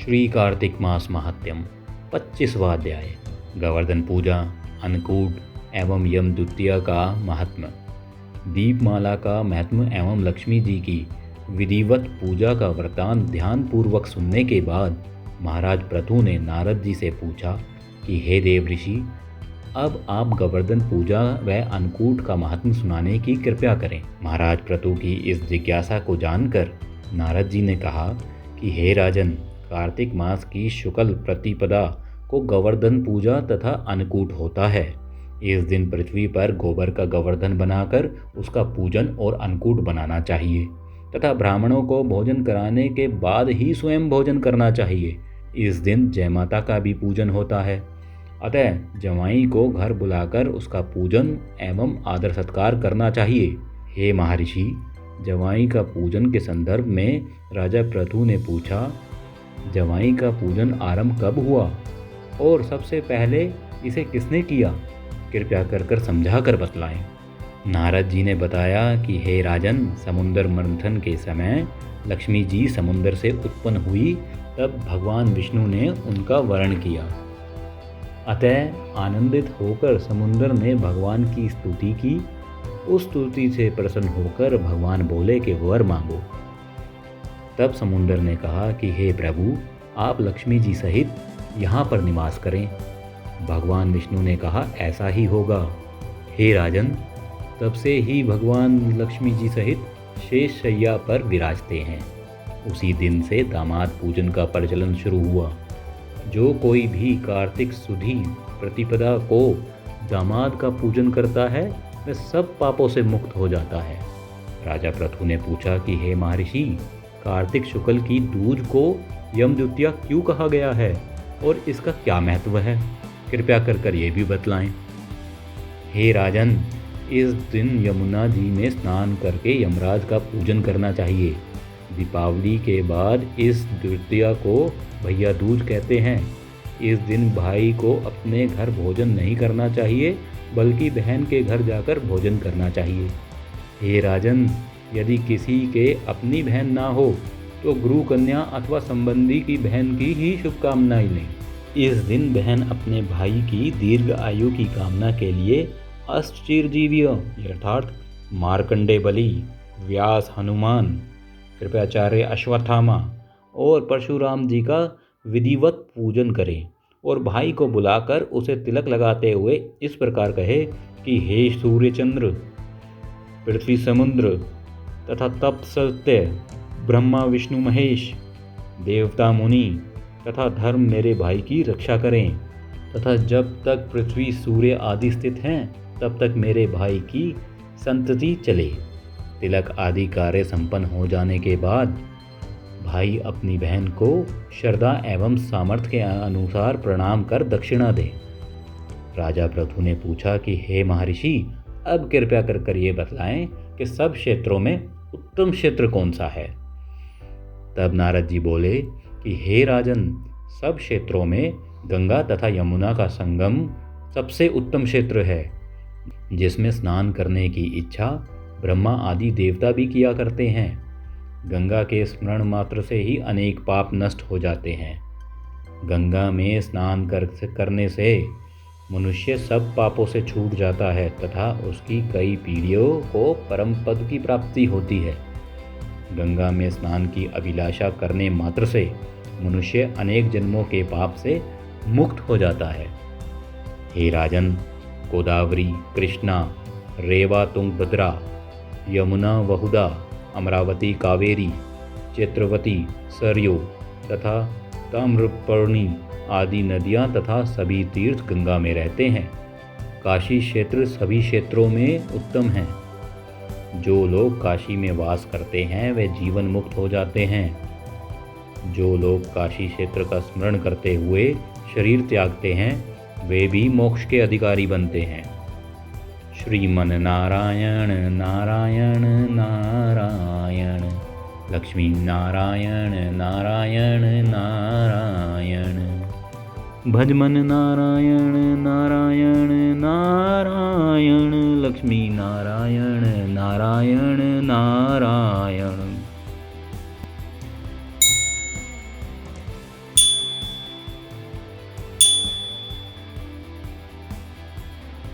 श्री कार्तिक मास महात्म्यम 25वां अध्याय। गोवर्धन पूजा, अन्नकूट एवं यम द्वितीया का महात्म्य। दीपमाला का महत्व एवं लक्ष्मी जी की विधिवत पूजा का वृतांत ध्यानपूर्वक सुनने के बाद महाराज पृथु ने नारद जी से पूछा कि हे देव ऋषि, अब आप गोवर्धन पूजा व अन्नकूट का महात्म्य सुनाने की कृपया करें। महाराज पृथु की इस जिज्ञासा को जानकर नारद जी ने कहा कि हे राजन, कार्तिक मास की शुक्ल प्रतिपदा को गोवर्धन पूजा तथा अन्नकूट होता है। इस दिन पृथ्वी पर गोबर का गोवर्धन बनाकर उसका पूजन और अन्नकूट बनाना चाहिए तथा ब्राह्मणों को भोजन कराने के बाद ही स्वयं भोजन करना चाहिए। इस दिन जय माता का भी पूजन होता है, अतः जवाई को घर बुलाकर उसका पूजन एवं आदर सत्कार करना चाहिए। हे महर्षि, जवाई का पूजन के संदर्भ में राजा पृथु ने पूछा, जवाई का पूजन आरंभ कब हुआ और सबसे पहले इसे किसने किया? कृपया कर समझा कर बतलाएं। नारद जी ने बताया कि हे राजन, समुद्र मंथन के समय लक्ष्मी जी समुद्र से उत्पन्न हुई, तब भगवान विष्णु ने उनका वरण किया। अतः आनंदित होकर समुद्र ने भगवान की स्तुति की। उस स्तुति से प्रसन्न होकर भगवान बोले कि वर मांगो। तब समुद्र ने कहा कि हे प्रभु, आप लक्ष्मी जी सहित यहाँ पर निवास करें। भगवान विष्णु ने कहा ऐसा ही होगा। हे राजन, तब से ही भगवान लक्ष्मी जी सहित शेष शैया पर विराजते हैं। उसी दिन से दामाद पूजन का प्रचलन शुरू हुआ। जो कोई भी कार्तिक सुधी प्रतिपदा को दामाद का पूजन करता है वह सब पापों से मुक्त हो जाता है। राजा पृथु ने पूछा कि हे महर्षि, कार्तिक शुक्ल की दूज को यम द्वितीया क्यों कहा गया है और इसका क्या महत्व है? कृपया कर ये भी बतलाएं। हे राजन, इस दिन यमुना जी में स्नान करके यमराज का पूजन करना चाहिए। दीपावली के बाद इस द्वितीया को भैया दूज कहते हैं। इस दिन भाई को अपने घर भोजन नहीं करना चाहिए, बल्कि बहन के घर जाकर भोजन करना चाहिए। हे राजन, यदि किसी के अपनी बहन ना हो तो गुरु कन्या अथवा संबंधी की बहन की ही शुभकामनाएं लें। इस दिन बहन अपने भाई की दीर्घ आयु की कामना के लिए अष्टचिरजीवियों अर्थात मार्कंडे बलि, व्यास हनुमान, कृपाचार्य अश्वत्थामा और परशुराम जी का विधिवत पूजन करें और भाई को बुलाकर उसे तिलक लगाते हुए इस प्रकार कहे कि हे सूर्य चंद्र, पृथ्वी समुद्र तथा तप सत्य, ब्रह्मा विष्णु महेश, देवता मुनि तथा धर्म मेरे भाई की रक्षा करें तथा जब तक पृथ्वी सूर्य आदि स्थित हैं तब तक मेरे भाई की संतति चले। तिलक आदि कार्य संपन्न हो जाने के बाद भाई अपनी बहन को श्रद्धा एवं सामर्थ्य के अनुसार प्रणाम कर दक्षिणा दे। राजा पृथु ने पूछा कि हे महर्षि, अब कृपया कर ये बतलाएं कि सब क्षेत्रों में उत्तम क्षेत्र कौन सा है? तब नारद जी बोले कि हे राजन, सब क्षेत्रों में गंगा तथा यमुना का संगम सबसे उत्तम क्षेत्र है, जिसमें स्नान करने की इच्छा ब्रह्मा आदि देवता भी किया करते हैं। गंगा के स्मरण मात्र से ही अनेक पाप नष्ट हो जाते हैं। गंगा में स्नान करने से मनुष्य सब पापों से छूट जाता है तथा उसकी कई पीढ़ियों को परम पद की प्राप्ति होती है। गंगा में स्नान की अभिलाषा करने मात्र से मनुष्य अनेक जन्मों के पाप से मुक्त हो जाता है। हे राजन, गोदावरी, कृष्णा, रेवा, तुंगभद्रा, यमुना, वहुदा, अमरावती, कावेरी, चित्रवती, सरयू तथा ताम्रपर्णी आदि नदियाँ तथा सभी तीर्थ गंगा में रहते हैं। काशी क्षेत्र सभी क्षेत्रों में उत्तम है। जो लोग काशी में वास करते हैं वे जीवन मुक्त हो जाते हैं। जो लोग काशी क्षेत्र का स्मरण करते हुए शरीर त्यागते हैं वे भी मोक्ष के अधिकारी बनते हैं। श्रीमन नारायण नारायण नारायण, लक्ष्मी नारायण नारायण नारायण, भजमन नारायण नारायण नारायण, लक्ष्मी नारायण नारायण नारायण।